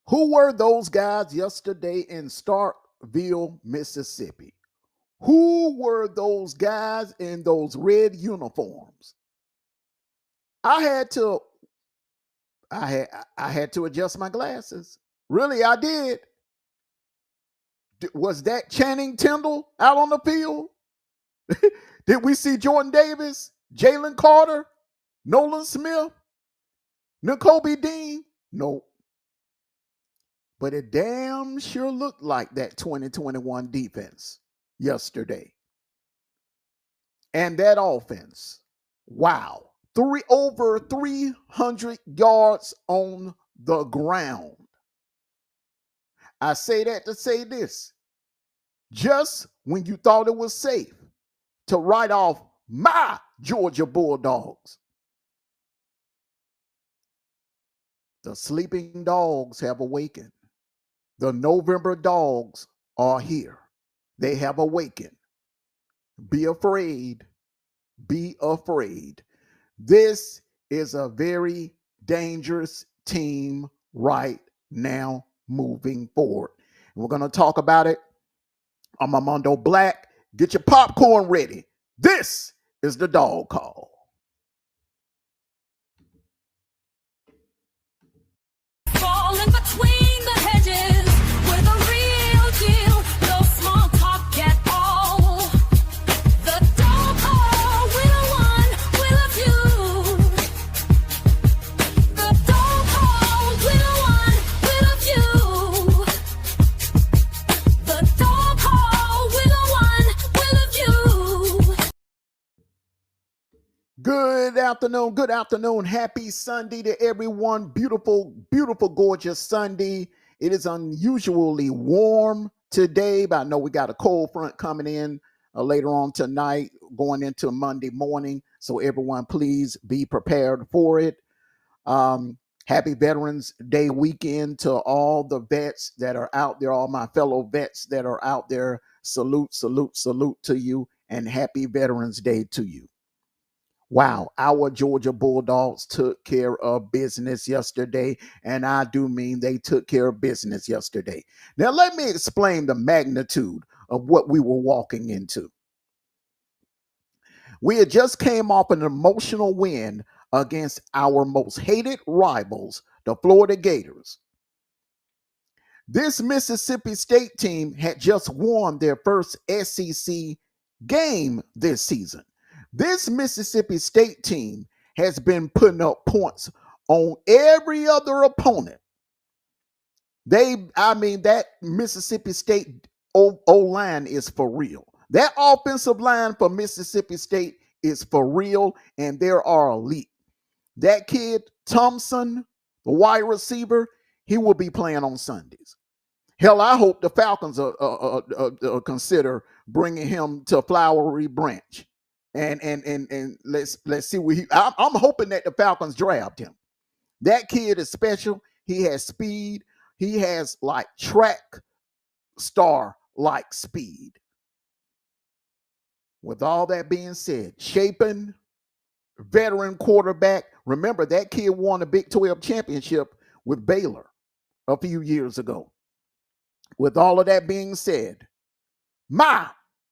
Who were those guys yesterday in Starkville, Mississippi? Who were those guys in those red uniforms? I had to I had to adjust my glasses. Really, I did. Was that Channing Tindall out on the field? Did we see Jordan Davis, Jalen Carter, Nolan Smith, N'Kobe Dean? No. But it damn sure looked like that 2021 defense yesterday. And that offense. Wow. Over 300 yards on the ground. I say that to say this. Just when you thought it was safe to write off my Georgia Bulldogs, the sleeping dogs have awakened. The November dogs are here. They have awakened. Be afraid. Be afraid. This is a very dangerous team right now moving forward. And we're going to talk about it. I'm Amondo Black. Get your popcorn ready. This is the Dog Call. Falling between the hedges with a real deal, no small talk at all. The dog call, will a one, will a few. The dog call, will a one, will a few. The dog call, will a one, will a few. Good afternoon. Happy Sunday to everyone. Beautiful, gorgeous Sunday. It is unusually warm today, but I know we got a cold front coming in later on tonight, going into Monday morning. So everyone, please be prepared for it. Happy Veterans Day weekend to all the vets that are out there, all my fellow vets that are out there. Salute to you, and happy Veterans Day to you. Wow, our Georgia Bulldogs took care of business yesterday, and I do mean they took care of business yesterday. Now, let me explain the magnitude of what we were walking into. We had just came off an emotional win against our most hated rivals, the Florida Gators. This Mississippi State team had just won their first SEC game this season. This Mississippi State team has been putting up points on every other opponent. That Mississippi State O-line is for real. That offensive line for Mississippi State is for real, and they are elite. That kid, Thompson, the wide receiver, he will be playing on Sundays. Hell, I hope the Falcons consider bringing him to Flowery Branch. And let's see what I'm hoping that the Falcons draft him. That kid is special. He has speed. He has like track star like speed. With all that being said, Shapen, veteran quarterback. Remember, that kid won a Big 12 championship with Baylor a few years ago. With all of that being said, my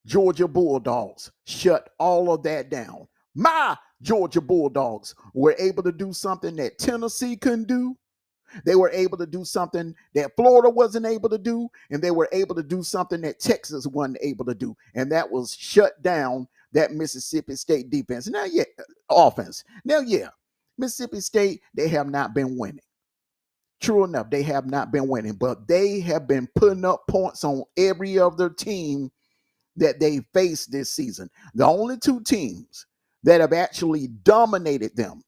Georgia Bulldogs shut all of that down. My Georgia Bulldogs were able to do something that Tennessee couldn't do. They were able to do something that Florida wasn't able to do, and they were able to do something that Texas wasn't able to do, and that was shut down that Mississippi State defense. Offense. Mississippi State, they have not been winning. True enough, they have not been winning, but they have been putting up points on every other team that they faced this season. The only two teams that have actually dominated them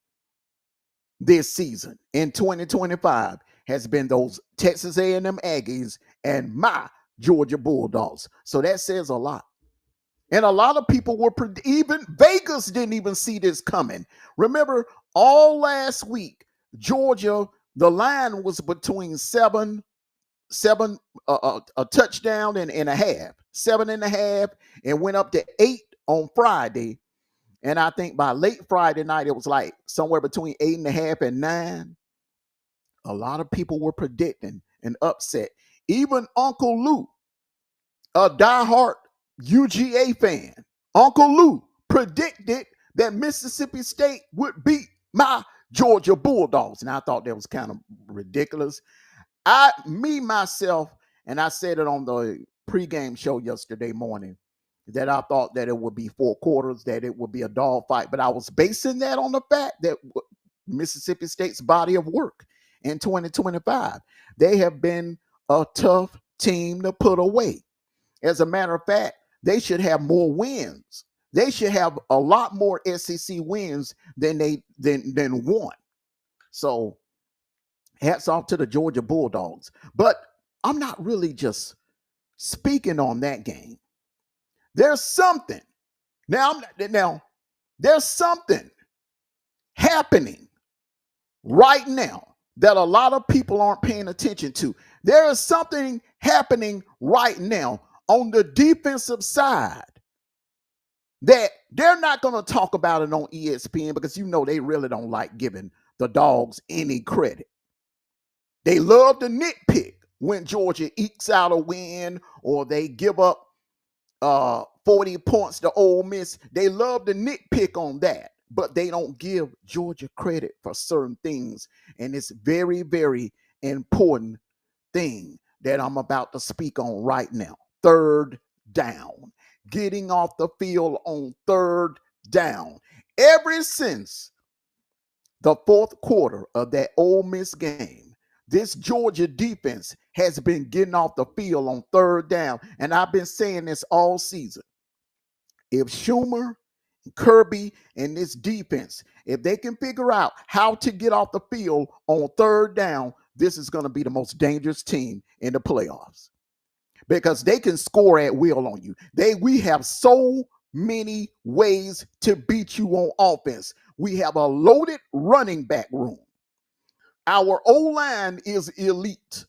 this season in 2025 has been those Texas A&M Aggies and my Georgia Bulldogs. So that says a lot. And a lot of people even Vegas didn't even see this coming. Remember, all last week, Georgia, the line was between a touchdown and a half, 7.5, and went up to 8 on Friday. And I think by late Friday night, it was like somewhere between 8.5 and 9. A lot of people were predicting an upset. Even Uncle Lou, a diehard UGA fan, Uncle Lou predicted that Mississippi State would beat my Georgia Bulldogs. And I thought that was kind of ridiculous. Myself, and I said it on the pregame show yesterday morning, that I thought that it would be 4 quarters, that it would be a dog fight. But I was basing that on the fact that Mississippi State's body of work in 2025, they have been a tough team to put away. As a matter of fact, they should have more wins. They should have a lot more SEC wins than one. So hats off to the Georgia Bulldogs. But I'm not really just speaking on that game. There's something. Now there's something happening right now that a lot of people aren't paying attention to. There is something happening right now on the defensive side that they're not going to talk about it on ESPN, because they really don't like giving the Dogs any credit. They love to nitpick when Georgia ekes out a win or they give up 40 points to Ole Miss. They love to nitpick on that, but they don't give Georgia credit for certain things. And it's very, very important thing that I'm about to speak on right now. Third down. Getting off the field on third down. Ever since the fourth quarter of that Ole Miss game, this Georgia defense has been getting off the field on third down. And I've been saying this all season. If Schumer, Kirby, and this defense, if they can figure out how to get off the field on third down, this is going to be the most dangerous team in the playoffs, because they can score at will on you. We have so many ways to beat you on offense. We have a loaded running back room. Our O-line is elite.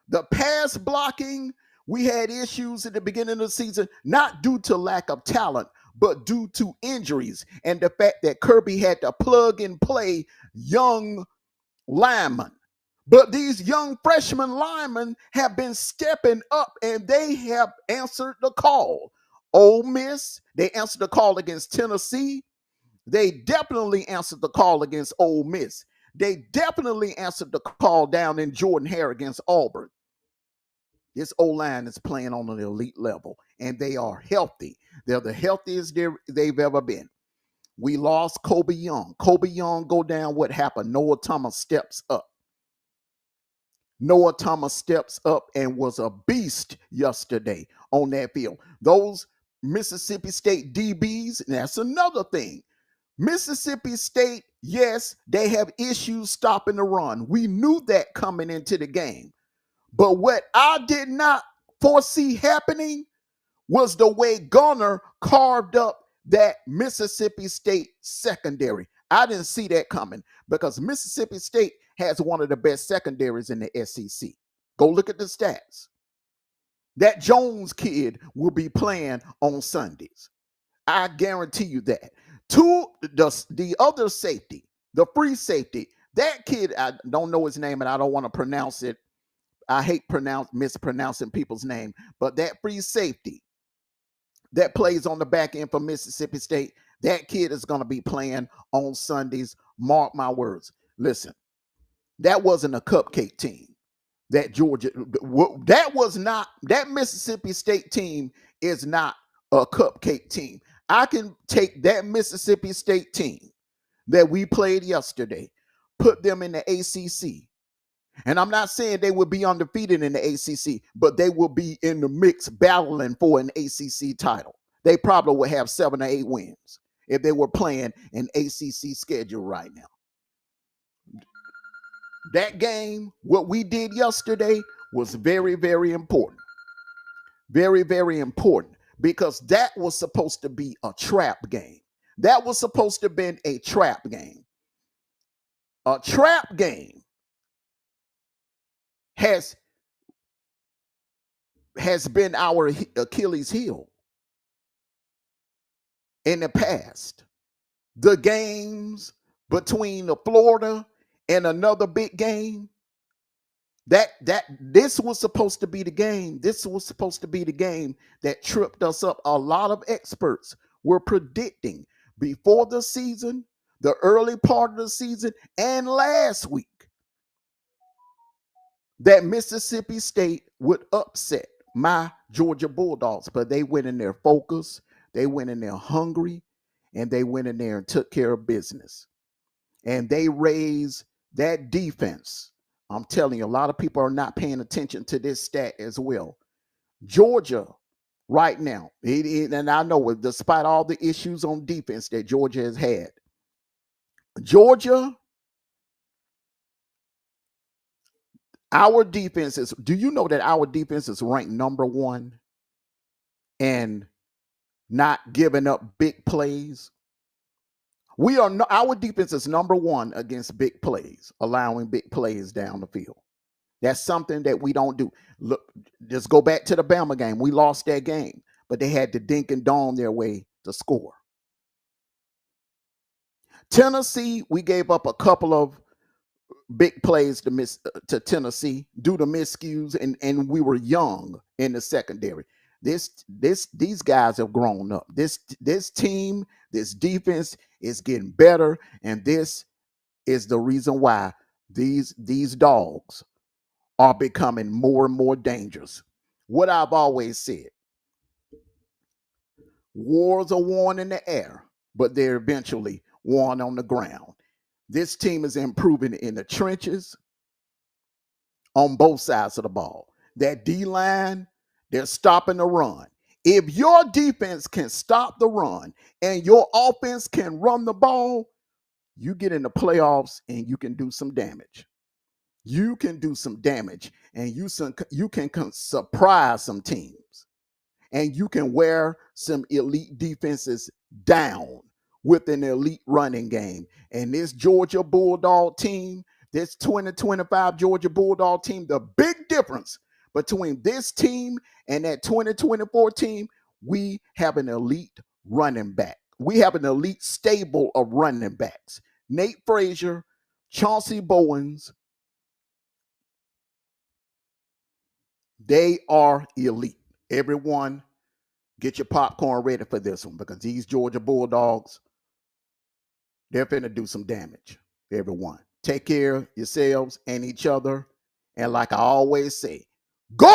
The pass blocking, we had issues at the beginning of the season, not due to lack of talent, but due to injuries and the fact that Kirby had to plug and play young linemen. But these young freshman linemen have been stepping up, and they have answered the call. Ole Miss, they answered the call against Tennessee. They definitely answered the call against Ole Miss. They definitely answered the call down in Jordan-Hare against Auburn. This O-line is playing on an elite level, and they are healthy. They're the healthiest they've ever been. We lost Kobe Young. Kobe Young go down. What happened? Noah Thomas steps up. Noah Thomas steps up and was a beast yesterday on that field. Those Mississippi State DBs, that's another thing. Mississippi State, yes, they have issues stopping the run. We knew that coming into the game. But what I did not foresee happening was the way Gunner carved up that Mississippi State secondary. I didn't see that coming, because Mississippi State has one of the best secondaries in the SEC. Go look at the stats. That Jones kid will be playing on Sundays. I guarantee you that. The other safety, the free safety, that kid, I don't know his name and I don't want to pronounce it. I hate mispronouncing people's name, but that free safety that plays on the back end for Mississippi State, that kid is going to be playing on Sundays. Mark my words. Listen, that wasn't a cupcake team. That Mississippi State team is not a cupcake team. I can take that Mississippi State team that we played yesterday, put them in the ACC. And I'm not saying they would be undefeated in the ACC, but they will be in the mix battling for an ACC title. They probably would have 7 or 8 wins if they were playing an ACC schedule right now. That game, what we did yesterday, was very, very important. Very, very important, because that was supposed to be a trap game. That was supposed to have been a trap game. A trap game has been our Achilles heel in the past. The games between the Florida and another big game, This was supposed to be the game. This was supposed to be the game that tripped us up. A lot of experts were predicting before the season, the early part of the season, and last week that Mississippi State would upset my Georgia Bulldogs, but they went in there focused, they went in there hungry, and they went in there and took care of business. And they raised that defense. I'm telling you, a lot of people are not paying attention to this stat as well. Georgia, right now, and I know despite all the issues on defense that Georgia has had, Georgia, our defense is, do you know that our defense is ranked number one and not giving up big plays? We are our defense is number one against big plays, allowing big plays down the field. That's something that we don't do. Look, just go back to the Bama game. We lost that game, but they had to dink and dong their way to score. Tennessee, we gave up a couple of big plays to Tennessee due to miscues, and we were young in the secondary. These guys have grown up. This team, this defense is getting better, and this is the reason why these dogs are becoming more and more dangerous. What I've always said, wars are won in the air, but they're eventually won on the ground. This team is improving in the trenches on both sides of the ball. That D-line, they're stopping the run. If your defense can stop the run and your offense can run the ball, you get in the playoffs and you can do some damage. You can do some damage, and you can surprise some teams, and you can wear some elite defenses down with an elite running game. And this Georgia Bulldog team, this 2025 Georgia Bulldog team, the big difference between this team and that 2024 team, we have an elite running back. We have an elite stable of running backs. Nate Frazier, Chauncey Bowens, they are elite. Everyone, get your popcorn ready for this one, because these Georgia Bulldogs, they're finna do some damage. Everyone, take care of yourselves and each other. And like I always say, go